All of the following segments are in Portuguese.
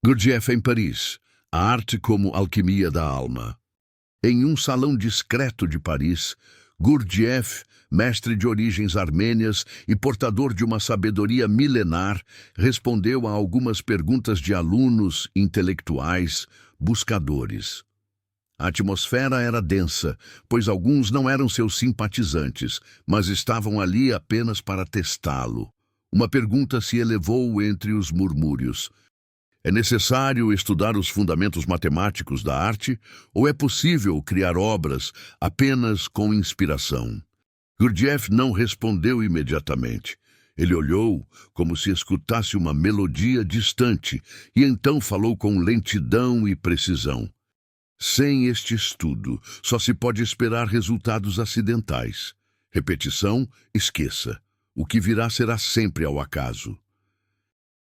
Gurdjieff em Paris, a arte como alquimia da alma. Em um salão discreto de Paris, Gurdjieff, mestre de origens armênias e portador de uma sabedoria milenar, respondeu a algumas perguntas de alunos, intelectuais, buscadores. A atmosfera era densa, pois alguns não eram seus simpatizantes, mas estavam ali apenas para testá-lo. Uma pergunta se elevou entre os murmúrios. É necessário estudar os fundamentos matemáticos da arte ou é possível criar obras apenas com inspiração? Gurdjieff não respondeu imediatamente. Ele olhou como se escutasse uma melodia distante e então falou com lentidão e precisão. Sem este estudo, só se pode esperar resultados acidentais. Repetição, esqueça. O que virá será sempre ao acaso.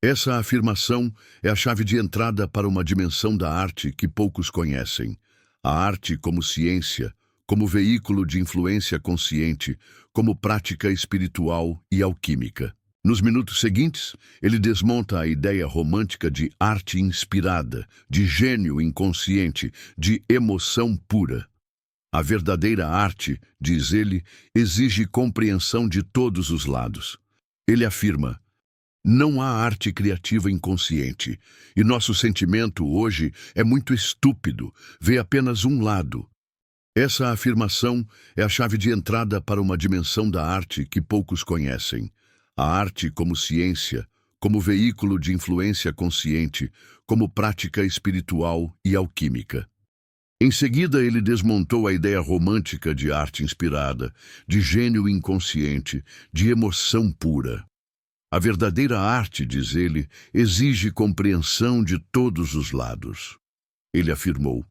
Essa afirmação é a chave de entrada para uma dimensão da arte que poucos conhecem. A arte como ciência, como veículo de influência consciente, como prática espiritual e alquímica. Nos minutos seguintes, ele desmonta a ideia romântica de arte inspirada, de gênio inconsciente, de emoção pura. A verdadeira arte, diz ele, exige compreensão de todos os lados. Ele afirma: não há arte criativa inconsciente, e nosso sentimento hoje é muito estúpido, vê apenas um lado. Essa afirmação é a chave de entrada para uma dimensão da arte que poucos conhecem. A arte como ciência, como veículo de influência consciente, como prática espiritual e alquímica. Em seguida, ele desmontou a ideia romântica de arte inspirada, de gênio inconsciente, de emoção pura. A verdadeira arte, diz ele, exige compreensão de todos os lados. Ele afirmou: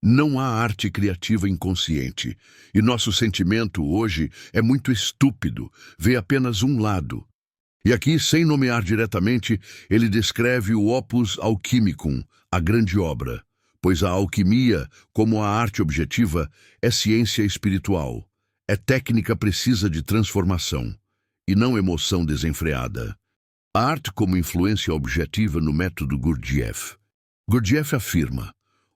não há arte criativa inconsciente, e nosso sentimento hoje é muito estúpido, vê apenas um lado. E aqui, sem nomear diretamente, ele descreve o opus alchimicum, a grande obra, pois a alquimia, como a arte objetiva, é ciência espiritual, é técnica precisa de transformação, e não emoção desenfreada. A arte como influência objetiva no método Gurdjieff. Gurdjieff afirma: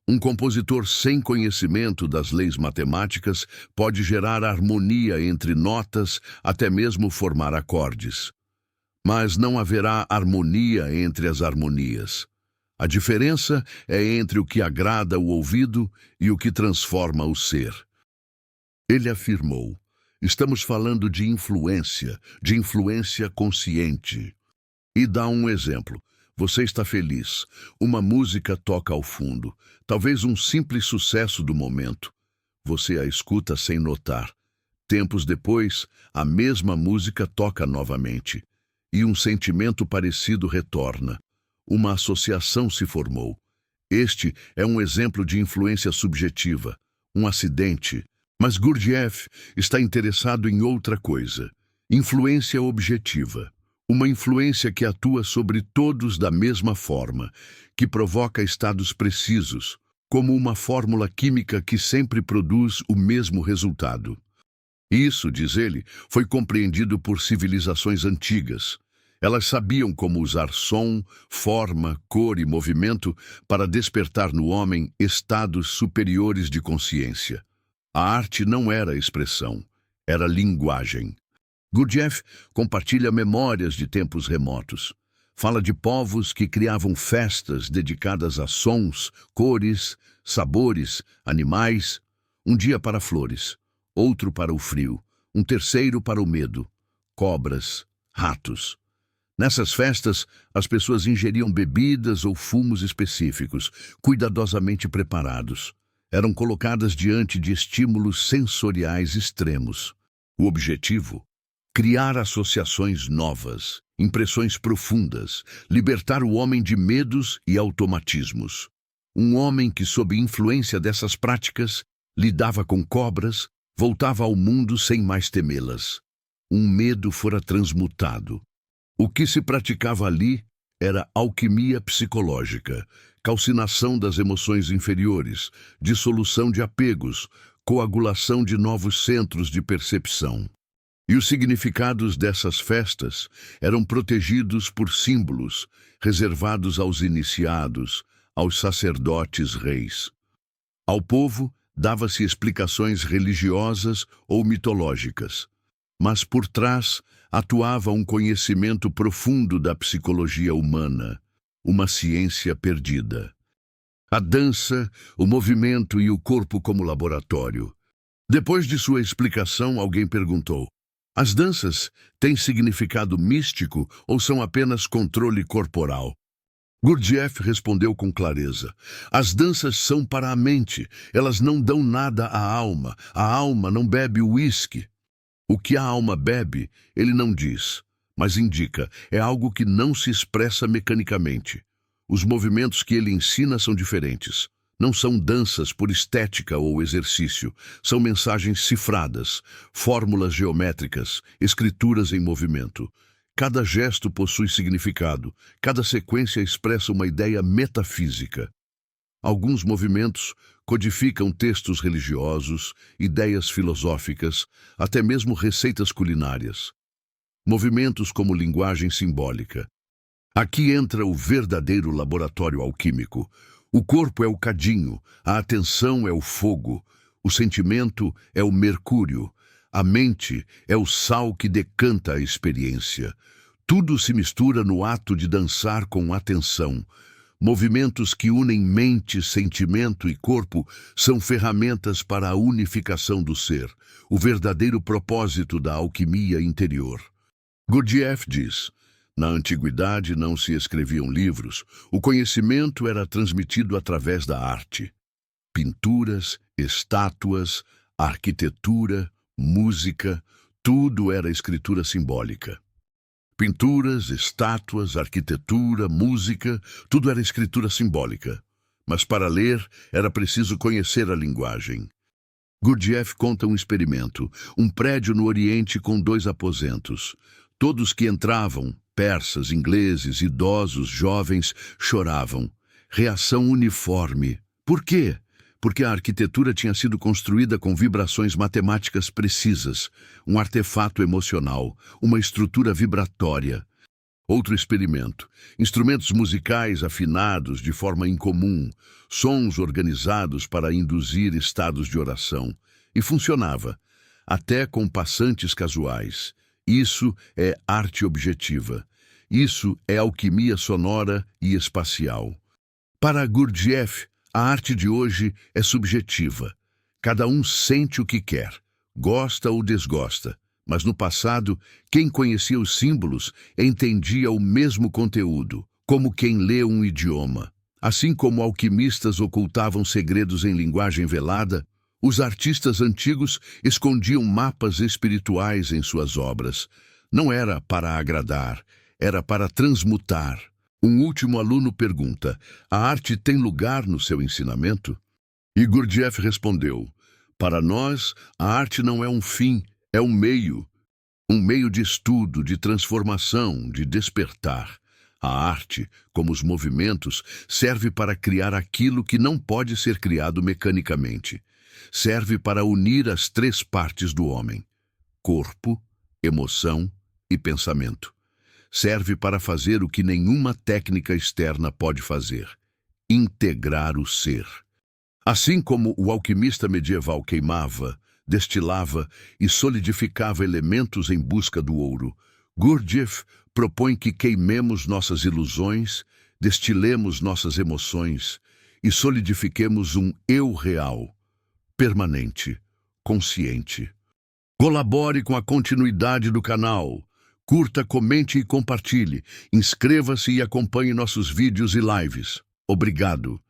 um compositor sem conhecimento das leis matemáticas pode gerar harmonia entre notas, até mesmo formar acordes. Mas não haverá harmonia entre as harmonias. A diferença é entre o que agrada o ouvido e o que transforma o ser. Ele afirmou: estamos falando de influência consciente. E dá um exemplo. Você está feliz. Uma música toca ao fundo. Talvez um simples sucesso do momento. Você a escuta sem notar. Tempos depois, a mesma música toca novamente. E um sentimento parecido retorna. Uma associação se formou. Este é um exemplo de influência subjetiva, um acidente. Mas Gurdjieff está interessado em outra coisa: influência objetiva. Uma influência que atua sobre todos da mesma forma, que provoca estados precisos, como uma fórmula química que sempre produz o mesmo resultado. Isso, diz ele, foi compreendido por civilizações antigas. Elas sabiam como usar som, forma, cor e movimento para despertar no homem estados superiores de consciência. A arte não era expressão, era linguagem. Gurdjieff compartilha memórias de tempos remotos. Fala de povos que criavam festas dedicadas a sons, cores, sabores, animais. Um dia para flores, outro para o frio, um terceiro para o medo, cobras, ratos. Nessas festas, as pessoas ingeriam bebidas ou fumos específicos, cuidadosamente preparados. Eram colocadas diante de estímulos sensoriais extremos. O objetivo: criar associações novas, impressões profundas, libertar o homem de medos e automatismos. Um homem que, sob influência dessas práticas, lidava com cobras, voltava ao mundo sem mais temê-las. Um medo fora transmutado. O que se praticava ali era alquimia psicológica, calcinação das emoções inferiores, dissolução de apegos, coagulação de novos centros de percepção. E os significados dessas festas eram protegidos por símbolos reservados aos iniciados, aos sacerdotes reis. Ao povo, dava-se explicações religiosas ou mitológicas, mas por trás atuava um conhecimento profundo da psicologia humana, uma ciência perdida. A dança, o movimento e o corpo como laboratório. Depois de sua explicação, alguém perguntou: as danças têm significado místico ou são apenas controle corporal? Gurdjieff respondeu com clareza: as danças são para a mente, elas não dão nada à alma, a alma não bebe uísque. O que a alma bebe, ele não diz, mas indica, é algo que não se expressa mecanicamente. Os movimentos que ele ensina são diferentes. Não são danças por estética ou exercício, são mensagens cifradas, fórmulas geométricas, escrituras em movimento. Cada gesto possui significado, cada sequência expressa uma ideia metafísica. Alguns movimentos codificam textos religiosos, ideias filosóficas, até mesmo receitas culinárias. Movimentos como linguagem simbólica. Aqui entra o verdadeiro laboratório alquímico. O corpo é o cadinho, a atenção é o fogo, o sentimento é o mercúrio, a mente é o sal que decanta a experiência. Tudo se mistura no ato de dançar com atenção. Movimentos que unem mente, sentimento e corpo são ferramentas para a unificação do ser, o verdadeiro propósito da alquimia interior. Gurdjieff diz: na antiguidade não se escreviam livros, o conhecimento era transmitido através da arte. Pinturas, estátuas, arquitetura, música, tudo era escritura simbólica. Pinturas, estátuas, arquitetura, música, tudo era escritura simbólica. Mas para ler, era preciso conhecer a linguagem. Gurdjieff conta um experimento, um prédio no Oriente com 2 aposentos. Todos que entravam, persas, ingleses, idosos, jovens, choravam. Reação uniforme. Por quê? Porque a arquitetura tinha sido construída com vibrações matemáticas precisas, um artefato emocional, uma estrutura vibratória. Outro experimento. Instrumentos musicais afinados de forma incomum, sons organizados para induzir estados de oração. E funcionava, até com passantes casuais. Isso é arte objetiva. Isso é alquimia sonora e espacial. Para Gurdjieff, a arte de hoje é subjetiva. Cada um sente o que quer, gosta ou desgosta. Mas no passado, quem conhecia os símbolos entendia o mesmo conteúdo, como quem lê um idioma. Assim como alquimistas ocultavam segredos em linguagem velada, os artistas antigos escondiam mapas espirituais em suas obras. Não era para agradar, era para transmutar. Um último aluno pergunta: a arte tem lugar no seu ensinamento? E Gurdjieff respondeu: para nós, a arte não é um fim, é um meio de estudo, de transformação, de despertar. A arte, como os movimentos, serve para criar aquilo que não pode ser criado mecanicamente. Serve para unir as 3 partes do homem: corpo, emoção e pensamento. Serve para fazer o que nenhuma técnica externa pode fazer: integrar o ser. Assim como o alquimista medieval queimava, destilava e solidificava elementos em busca do ouro, Gurdjieff propõe que queimemos nossas ilusões, destilemos nossas emoções e solidifiquemos um eu real, permanente, consciente. Colabore com a continuidade do canal. Curta, comente e compartilhe. Inscreva-se e acompanhe nossos vídeos e lives. Obrigado.